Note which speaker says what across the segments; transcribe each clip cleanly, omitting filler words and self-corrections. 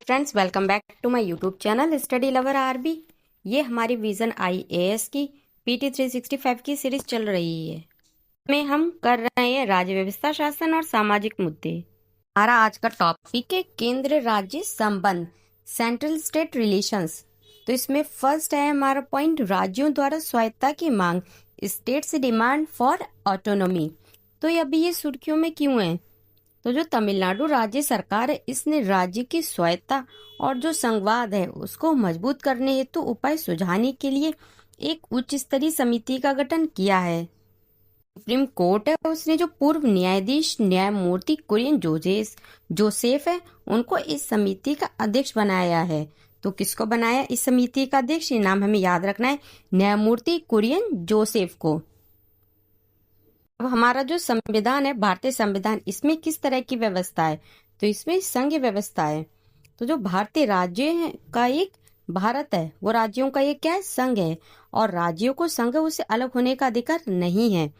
Speaker 1: Friends, welcome back to my YouTube channel study lover RB. ये हमारी vision IAS की PT 365 की series चल रही है। में हम कर रहे हैं राज्य व्यवस्था, शासन और सामाजिक मुद्दे। हमारा आज का टॉपिक है केंद्र राज्य संबंध, सेंट्रल स्टेट रिलेशंस। तो इसमें फर्स्ट है हमारा पॉइंट, राज्यों द्वारा स्वायत्ता की मांग, स्टेट्स डिमांड फॉर ऑटोनॉमी। तो अभी ये सुर्खियों में क्यों है? तो जो तमिलनाडु राज्य सरकार है, इसने राज्य की स्वायत्ता और जो संघवाद है उसको मजबूत करने हेतु उपाय सुझाने के लिए एक उच्च स्तरीय समिति का गठन किया है। सुप्रीम कोर्ट है, उसने जो पूर्व न्यायाधीश न्यायमूर्ति कुरियन जोसेफ है, उनको इस समिति का अध्यक्ष बनाया है। तो किसको बनाया इस समिति का अध्यक्ष? ये नाम हमें याद रखना है, न्यायमूर्ति कुरियन जोसेफ को। अब हमारा जो संविधान है, भारतीय संविधान, इसमें किस तरह की व्यवस्था है? तो इसमें संघ व्यवस्था है। तो जो भारतीय राज्य है का एक भारत है, वो राज्यों का एक क्या है? संघ है। और राज्यों को संघ से अलग होने का अधिकार नहीं है।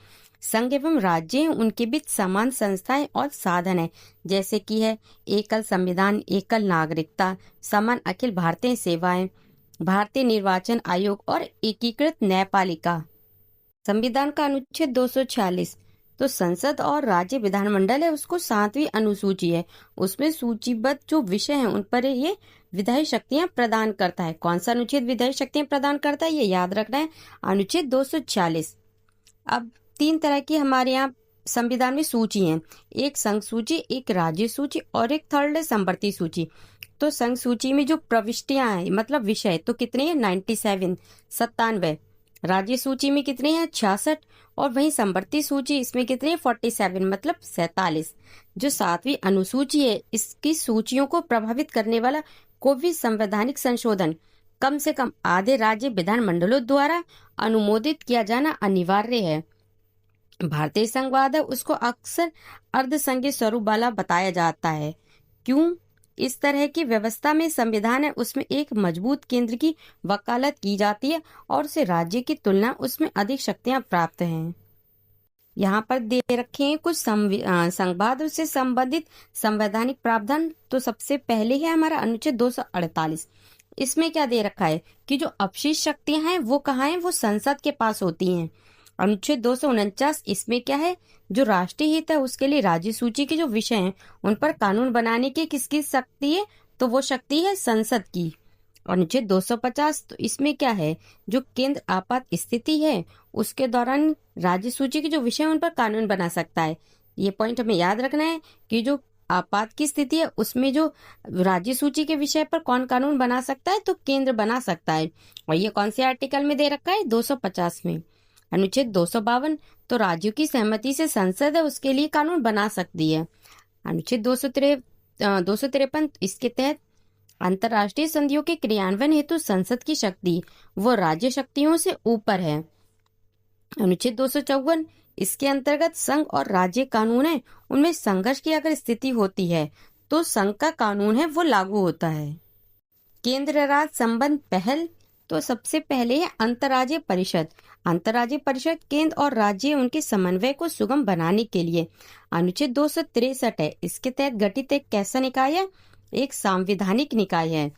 Speaker 1: संघ एवं राज्य हैं, उनके बीच समान संस्थाएं और साधन है, जैसे कि है एकल संविधान, एकल नागरिकता, समान अखिल भारतीय सेवाएं, भारतीय निर्वाचन आयोग और एकीकृत न्यायपालिका। संविधान का अनुच्छेद 246, तो संसद और राज्य विधानमंडल है, उसको 7वीं अनुसूची है, उसमें सूचीबद्ध जो विषय हैं उन पर ये विधायी शक्तियां प्रदान करता है। कौन सा अनुच्छेद विधायी शक्तियां प्रदान करता है, ये याद रखना है, अनुच्छेद 246। अब 3 तरह की हमारे यहाँ संविधान में सूची है, एक संघ सूची, एक राज्य सूची और एक थर्ड है संवर्ती सूची। तो संघ सूची में जो प्रविष्टियां हैं, मतलब विषय, तो कितने हैं? 97, 97। राज्य सूची में कितने हैं? 66। और वहीं संवर्ती सूची, इसमें कितने हैं? 47, मतलब 47। जो 7वीं अनुसूची है, इसकी सूचियों को प्रभावित करने वाला कोई भी संवैधानिक संशोधन कम से कम आधे राज्य विधानमंडलों द्वारा अनुमोदित किया जाना अनिवार्य है। भारतीय संघवाद है, उसको अक्सर अर्धसंघीय स्वरूप वाला बताया जाता है। क्यों? इस तरह की व्यवस्था में संविधान है, उसमें एक मजबूत केंद्र की वकालत की जाती है और उसे राज्य की तुलना उसमें अधिक शक्तियां प्राप्त हैं। यहाँ पर दे रखे हैं कुछ संघवाद से संबंधित संवैधानिक प्रावधान। तो सबसे पहले है हमारा अनुच्छेद 248। इसमें क्या दे रखा है कि जो अपशिष्ट शक्तियां हैं वो कहाँ हैं? वो संसद के पास होती हैं। अनुच्छेद 249, इसमें क्या है? जो राष्ट्रीय हित है उसके लिए राज्य सूची के जो विषय हैं उन पर कानून बनाने की किसकी शक्ति है? तो वो शक्ति है संसद की। अनुच्छेद 250, तो इसमें क्या है? जो केंद्र आपात स्थिति है उसके दौरान राज्य सूची के जो विषय उन पर कानून बना सकता है। ये पॉइंट हमें याद रखना है कि जो आपात की स्थिति है उसमें जो राज्य सूची के विषय पर कौन कानून बना सकता है? तो केंद्र बना सकता है। और ये कौन से आर्टिकल में दे रखा है? 250 में। अनुच्छेद 252, तो राज्यों की सहमति से संसद है उसके लिए कानून बना सकती है। अनुच्छेद 253, इसके तहत अंतर्राष्ट्रीय संधियों के क्रियान्वयन हेतु संसद की शक्ति वो राज्य शक्तियों से ऊपर है। अनुच्छेद 254, इसके अंतर्गत संघ और राज्य कानून है, उनमें संघर्ष की अगर स्थिति होती है तो संघ का कानून है वो लागू होता है। केंद्र राज्य संबंध पहल, तो सबसे पहले है अंतर्राज्यीय परिषद। अंतर्राज्यीय परिषद केंद्र और राज्य उनके समन्वय को सुगम बनाने के लिए अनुच्छेद 263 है, इसके तहत गठित एक कैसा निकाय है? एक सांविधानिक निकाय है।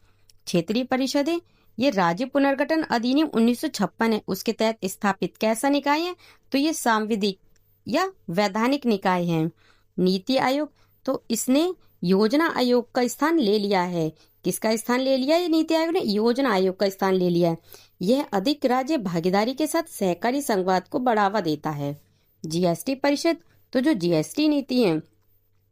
Speaker 1: क्षेत्रीय परिषद है, ये राज्य पुनर्गठन अधिनियम 1956 है, उसके तहत स्थापित कैसा निकाय है? तो ये सांविधिक या वैधानिक निकाय है। नीति आयोग, तो इसने योजना आयोग का स्थान ले लिया है। किसका स्थान ले लिया? ये नीति आयोग ने योजना आयोग का स्थान ले लिया है। यह अधिक राज्य भागीदारी के साथ सहकारी संघवाद को बढ़ावा देता है। जीएसटी परिषद, तो जो जीएसटी नीति है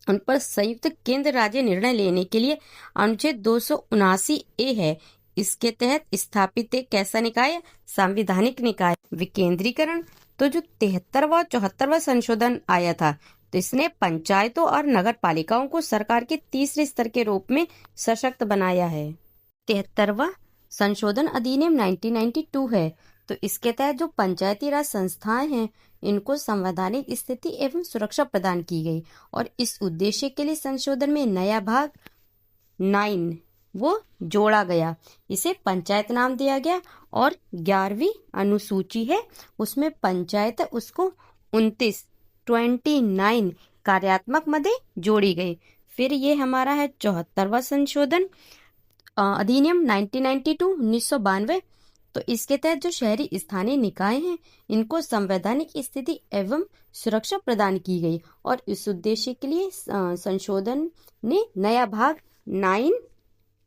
Speaker 1: उन पर संयुक्त केंद्र राज्य निर्णय लेने के लिए अनुच्छेद 279A है, इसके तहत स्थापित एक कैसा निकाय है? संवैधानिक निकाय। विकेंद्रीकरण, तो जो 73वां 74वां संशोधन आया था, तो इसने पंचायतों और नगर पालिकाओं को सरकार के तीसरे स्तर के रूप में सशक्त बनाया है। 73वां संशोधन अधिनियम 1992 है, तो इसके तहत जो पंचायती राज संस्थाएं हैं इनको संवैधानिक स्थिति एवं सुरक्षा प्रदान की गई और इस उद्देश्य के लिए संशोधन में नया भाग 9 वो जोड़ा गया, इसे पंचायत नाम दिया गया। और 11वीं अनुसूची है उसमें पंचायत है उसको 29 कार्यात्मक मदें जोड़ी गई। फिर ये हमारा है 74वां संशोधन अधिनियम 1992 तो इसके तहत जो शहरी स्थानीय निकाय हैं इनको संवैधानिक स्थिति एवं सुरक्षा प्रदान की गई और इस उद्देश्य के लिए संशोधन ने नया भाग 9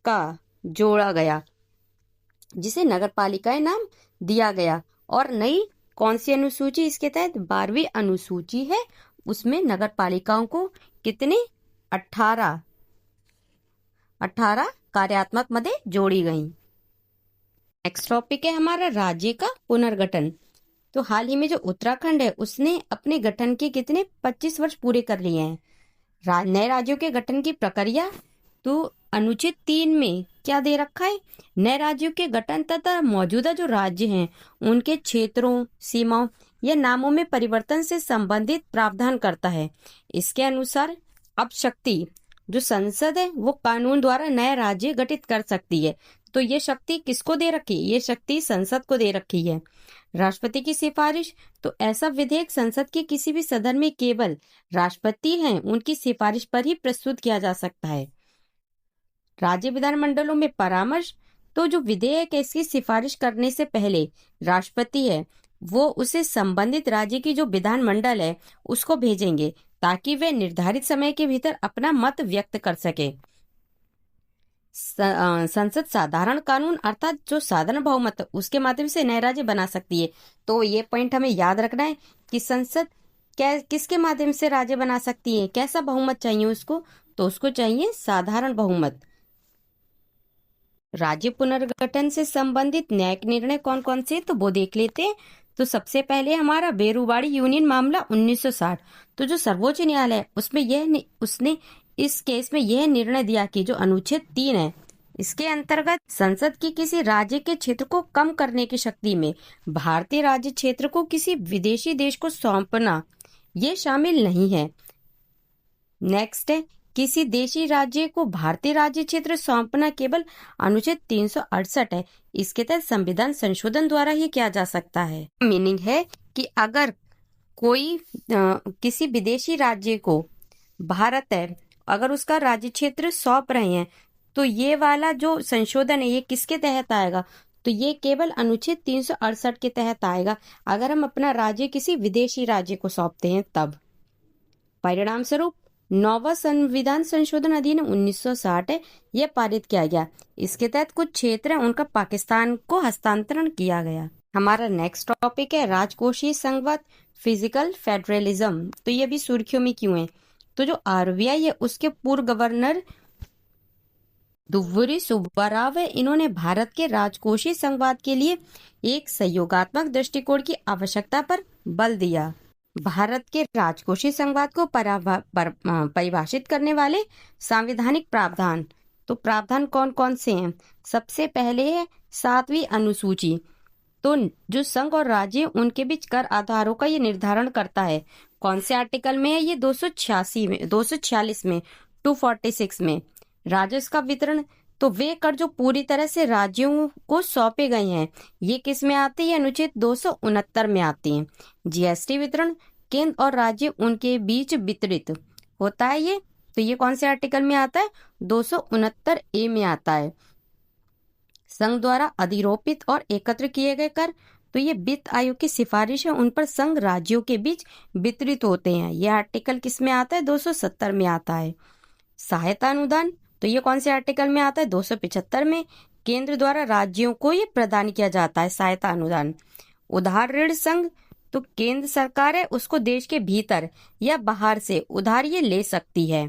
Speaker 1: का जोड़ा गया जिसे नगर पालिकाएं नाम दिया गया। और नई कौन सी अनुसूची इसके तहत 12वीं अनुसूची है, उसमें नगर पालिकाओं को कितने 18 कार्यात्मक मदें जोड़ी गई। नेक्स्ट टॉपिक है हमारा राज्य का पुनर्गठन। तो हाल ही में जो उत्तराखंड है उसने अपने गठन के कितने 25 वर्ष पूरे कर लिए हैं। नए राज्यों के गठन की प्रक्रिया तो अनुच्छेद 3 में क्या दे रखा है, नए राज्यों के गठन तथा मौजूदा जो राज्य हैं उनके क्षेत्रों, सीमाओं या नामों में परिवर्तन से संबंधित प्रावधान करता है। इसके अनुसार अब शक्ति जो संसद है वो कानून द्वारा नया राज्य गठित कर सकती है। तो ये शक्ति किसको दे रखी है, ये शक्ति संसद को दे रखी है। राष्ट्रपति की सिफारिश, तो ऐसा विधेयक संसद के किसी भी सदन में केवल राष्ट्रपति हैं उनकी सिफारिश पर ही प्रस्तुत किया जा सकता है। राज्य विधानमंडलों में परामर्श, तो जो विधेयक है इसकी सिफारिश करने से पहले राष्ट्रपति है वो उसे संबंधित राज्य की जो विधानमंडल है उसको भेजेंगे ताकि वे निर्धारित समय के भीतर अपना मत व्यक्त कर सके। संसद साधारण कानून अर्थात जो साधारण बहुमत उसके माध्यम से नए राज्य बना सकती है। तो ये पॉइंट हमें याद रखना है कि संसद किसके माध्यम से राज्य बना सकती है, कैसा बहुमत चाहिए उसको, तो उसको चाहिए साधारण बहुमत। राज्य पुनर्गठन से संबंधित न्यायिक निर्णय कौन कौन से तो वो देख लेते हैं। तो सबसे पहले हमारा बेरूबाड़ी यूनियन मामला 1960। तो जो सर्वोच्च न्यायालय उसमें उसने इस केस में यह निर्णय दिया कि जो अनुच्छेद 3 है इसके अंतर्गत संसद की किसी राज्य के क्षेत्र को कम करने की शक्ति में भारतीय राज्य क्षेत्र को किसी विदेशी देश को सौंपना ये शामिल नहीं है। नेक्स्ट है किसी देशी राज्य को भारतीय राज्य क्षेत्र सौंपना केवल अनुच्छेद 368 है। इसके तहत संविधान संशोधन द्वारा ही किया जा सकता है। मीनिंग है कि अगर कोई किसी विदेशी राज्य को भारत है अगर उसका राज्य क्षेत्र सौंप रहे हैं तो ये वाला जो संशोधन है ये किसके तहत आएगा, तो ये केवल अनुच्छेद 368 के तहत आएगा अगर हम अपना राज्य किसी विदेशी राज्य को सौंपते हैं तब। परिणाम स्वरूप 9वां संविधान संशोधन अधिनियम 1960 है यह पारित किया गया। इसके तहत कुछ क्षेत्र हैं उनका पाकिस्तान को हस्तांतरण किया गया। हमारा नेक्स्ट टॉपिक है राजकोषीय संघवाद फिजिकल फेडरलिज्म। तो ये भी सुर्खियों में क्यों है, तो जो आरबीआई है उसके पूर्व गवर्नर दुव्वुरी सुब्बाराव है, इन्होंने भारत के राजकोषीय संघवाद के लिए एक सहयोगात्मक दृष्टिकोण की आवश्यकता पर बल दिया। भारत के राजकोषीय संघवाद को परिभाषित करने वाले संवैधानिक प्रावधान, तो प्रावधान कौन कौन से हैं, सबसे पहले है 7वीं अनुसूची। तो जो संघ और राज्य उनके बीच कर आधारों का ये निर्धारण करता है। कौन से आर्टिकल में है, ये 286 में, 246 में, 246 में। राजस्व का वितरण, तो वे कर जो पूरी तरह से राज्यों को सौंपे गए हैं ये किस में आते हैं, अनुच्छेद 269 में आती हैं। जीएसटी वितरण, केंद्र और राज्य उनके बीच वितरित होता है ये, तो ये कौन से आर्टिकल में आता है, 269A में आता है। संघ द्वारा अधिरोपित और एकत्र किए गए कर, तो ये वित्त आयोग की सिफारिश है उन पर संघ राज्यों के बीच वितरित होते हैं। ये आर्टिकल किस में आता है, 270 में आता है। सहायता अनुदान, तो ये कौन से आर्टिकल में आता है, 275 में। केंद्र द्वारा राज्यों को ये प्रदान किया जाता है सहायता अनुदान। उधार ऋण संघ, तो केंद्र सरकार है उसको देश के भीतर या बाहर से उधार ये ले सकती है,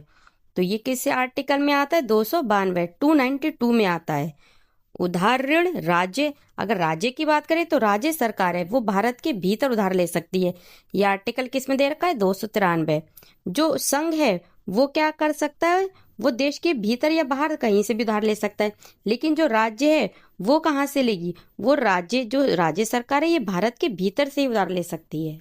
Speaker 1: तो ये किस आर्टिकल में आता है, 292, 292 में आता है। उधार ऋण राज्य, अगर राज्य की बात करें तो राज्य सरकार है वो भारत के भीतर उधार ले सकती है, ये आर्टिकल किस में दे रखा है, 293। जो संघ है वो क्या कर सकता है, वो देश के भीतर या बाहर कहीं से भी उधार ले सकता है, लेकिन जो राज्य है वो कहाँ से लेगी, वो राज्य जो राज्य सरकार है ये भारत के भीतर से ही उधार ले सकती है।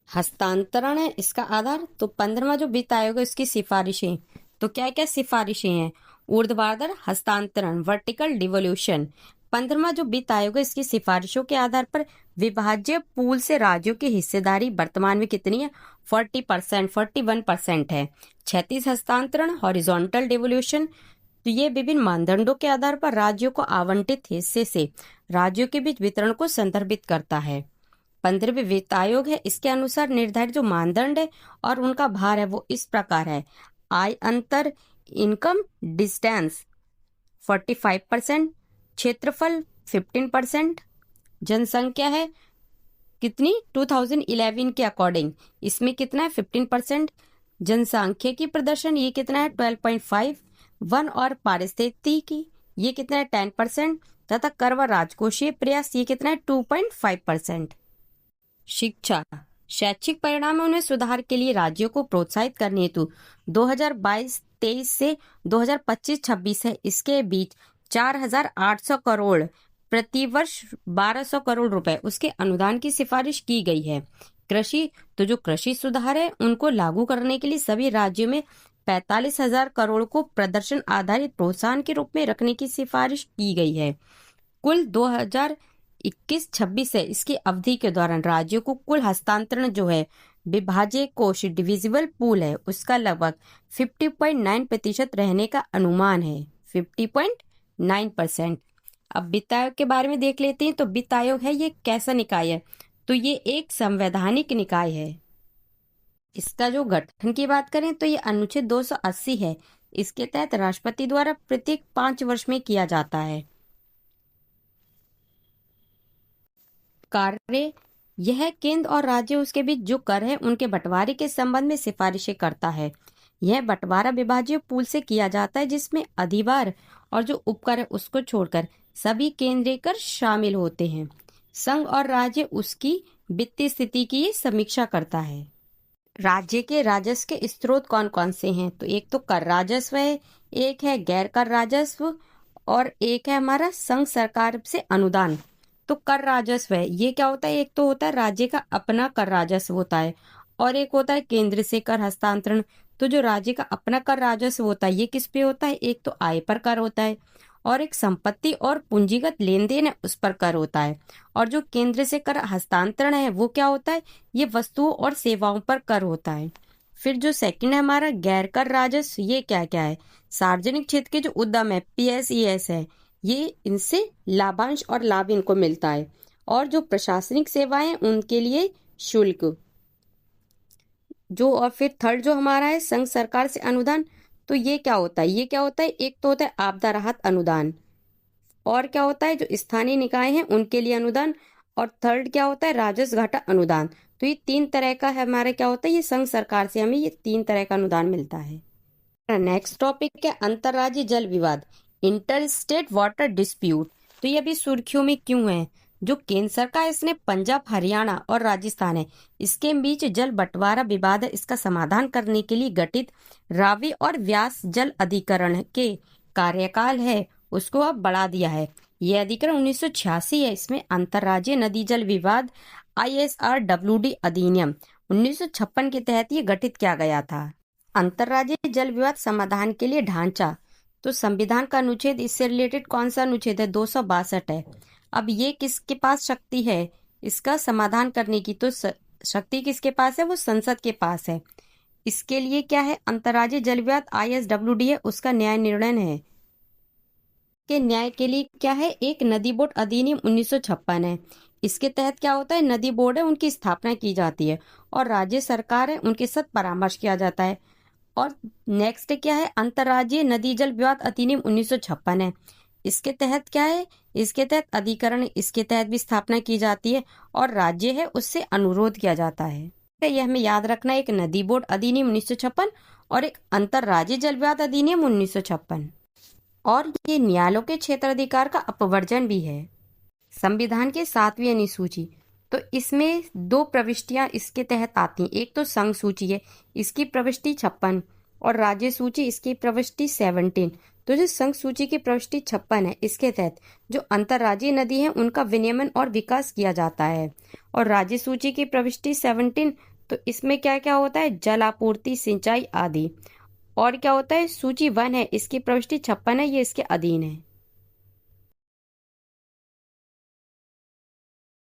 Speaker 1: हस्तांतरण है इसका आधार, तो 15वां जो वित्त आयोग है इसकी सिफारिशें, तो क्या क्या सिफारिशें हैं, ऊर्ध्वाधर हस्तांतरण वर्टिकल डिवोल्यूशन। 15वां जो वित्त आयोग है इसकी सिफारिशों के आधार पर विभाज्य पूल से राज्यों की हिस्सेदारी वर्तमान में कितनी है, 40%, 41% है। 36 हस्तांतरण हॉरिजॉन्टल डिवोल्यूशन, तो ये विभिन्न मानदंडों के आधार पर राज्यों को आवंटित हिस्से से राज्यों के बीच वितरण को संदर्भित करता है। 15वें वित्त आयोग है, इसके अनुसार निर्धारित जो मानदंड है और उनका भार है वो इस प्रकार है। आय अंतर, इनकम डिस्टेंस 45%, क्षेत्रफल 15%, जनसंख्या है कितनी 2011 के अकॉर्डिंग, इसमें कितना है 15%, जनसांख्यिकी प्रदर्शन ये कितना है 12.5, वन और पारिस्थितिकी ये कितना है 10%, तथा कर व राजकोषीय प्रयास ये कितना है 2.5%। शिक्षा, शैक्षिक परिणामों में सुधार के लिए राज्यों को प्रोत्साहित करने हेतु 2022-23 से 2025-26 है, इसके बीच 4,800 करोड़ प्रतिवर्ष 1,200 करोड़ रुपए उसके अनुदान की सिफारिश की गई है। कृषि, तो जो कृषि सुधार है उनको लागू करने के लिए सभी राज्यों में 45,000 करोड़ को प्रदर्शन आधारित प्रोत्साहन के रूप में रखने की सिफारिश की गई है। कुल 2021-26 है, इसकी अवधि के दौरान राज्यों को कुल हस्तांतरण जो है विभाज्य कोष डिविजिबल पूल है उसका लगभग 50.9% रहने का अनुमान है, 50.9%। अब वित्त आयोग के बारे में देख लेते हैं। तो वित्त आयोग है ये कैसा निकाय है, तो ये एक संवैधानिक निकाय है। इसका जो गठन की बात करें तो ये अनुच्छेद 280 है, इसके तहत राष्ट्रपति द्वारा प्रत्येक 5 वर्ष में किया जाता है। कार्य, यह केंद्र और राज्य उसके बीच जो कर है उनके बंटवारे के संबंध में सिफारिशें करता है। यह बंटवारा विभाज्य पूल से किया जाता है जिसमें अधिभार और जो उपकर है उसको छोड़कर सभी केंद्रीय कर शामिल होते हैं। संघ और राज्य उसकी वित्तीय स्थिति की समीक्षा करता है। राज्य के राजस्व के स्रोत कौन कौन से हैं, तो एक तो कर राजस्व है, एक है गैर कर राजस्व और एक है हमारा संघ सरकार से अनुदान। तो कर राजस्व है ये क्या होता है, एक तो होता है राज्य का अपना कर राजस्व होता है और एक होता है केंद्र से कर हस्तांतरण। तो जो राज्य का अपना कर राजस्व होता है ये किस पे होता है, एक तो आय पर कर होता है और एक संपत्ति और पूंजीगत लेन देन है उस पर कर होता है। और जो केंद्र से कर हस्तांतरण है वो क्या होता है, ये वस्तुओं और सेवाओं पर कर होता है। फिर जो सेकंड है हमारा गैर कर राजस्व, ये क्या क्या है, सार्वजनिक क्षेत्र के जो उद्यम है पीएसईएस है ये इनसे लाभांश और लाभ इनको मिलता है। और जो प्रशासनिक सेवाएं उनके लिए शुल्क जो, और फिर थर्ड जो हमारा है संघ सरकार से अनुदान। तो ये क्या होता है, ये क्या होता है, एक तो होता है आपदा राहत अनुदान और क्या होता है जो स्थानीय निकाय हैं उनके लिए अनुदान और थर्ड क्या होता है राजस्व घाटा अनुदान। तो ये 3 तरह का है हमारा क्या होता है, ये संघ सरकार से हमें ये 3 तरह का अनुदान मिलता है। नेक्स्ट टॉपिक है अंतर्राज्यीय जल विवाद, इंटर स्टेट वाटर डिस्प्यूट। तो ये अभी सुर्खियों में क्यों है, जो केंद्र सरकार इसने पंजाब, हरियाणा और राजस्थान है इसके बीच जल बंटवारा विवाद है इसका समाधान करने के लिए गठित रावी और व्यास जल अधिकरण के कार्यकाल है उसको अब बढ़ा दिया है। यह अधिकरण 1986 है, इसमें अंतर्राज्यीय नदी जल विवाद ISRWD अधिनियम 1956 के तहत ये गठित किया गया था। अंतर्राज्यीय जल विवाद समाधान के लिए ढांचा, तो संविधान का अनुच्छेद इससे रिलेटेड कौन सा अनुच्छेद है 262 है। अब ये किसके पास शक्ति है इसका समाधान करने की, तो शक्ति किसके पास है, वो संसद के पास है। इसके लिए क्या है अंतर्राज्यीय जल विवाद ISWD है उसका न्याय निर्णय है। के न्याय के लिए क्या है, एक नदी बोर्ड अधिनियम 1956 है, इसके तहत क्या होता है नदी बोर्ड है उनकी स्थापना की जाती है और राज्य सरकार है उनके साथ परामर्श किया जाता है। और नेक्स्ट क्या है अंतर्राज्यीय नदी जल विवाद अधिनियम 1956 है, इसके तहत क्या है, इसके तहत अधिकरण इसके तहत भी स्थापना की जाती है और राज्य है उससे अनुरोध किया जाता है। यह हमें याद रखना है, एक नदी बोर्ड अधिनियम 1956 और एक अंतर्राज्यीय जल विवाद अधिनियम 1956। और ये न्यायालयों के क्षेत्राधिकार का अपवर्जन भी है। संविधान के 7वीं अनुसूची, तो इसमें 2 प्रविष्टियां इसके तहत आती हैं, एक तो संघ सूची है इसकी प्रविष्टि 56 और राज्य सूची इसकी प्रविष्टि 17। तो जो संघ सूची की प्रविष्टि 56 है इसके तहत जो अंतर्राज्यीय नदी है उनका विनियमन और विकास किया जाता है और राज्य सूची की प्रविष्टि 17 तो इसमें क्या क्या होता है जल आपूर्ति, सिंचाई आदि। और क्या होता है सूची 1 है इसकी प्रविष्टि 56 है ये इसके अधीन है।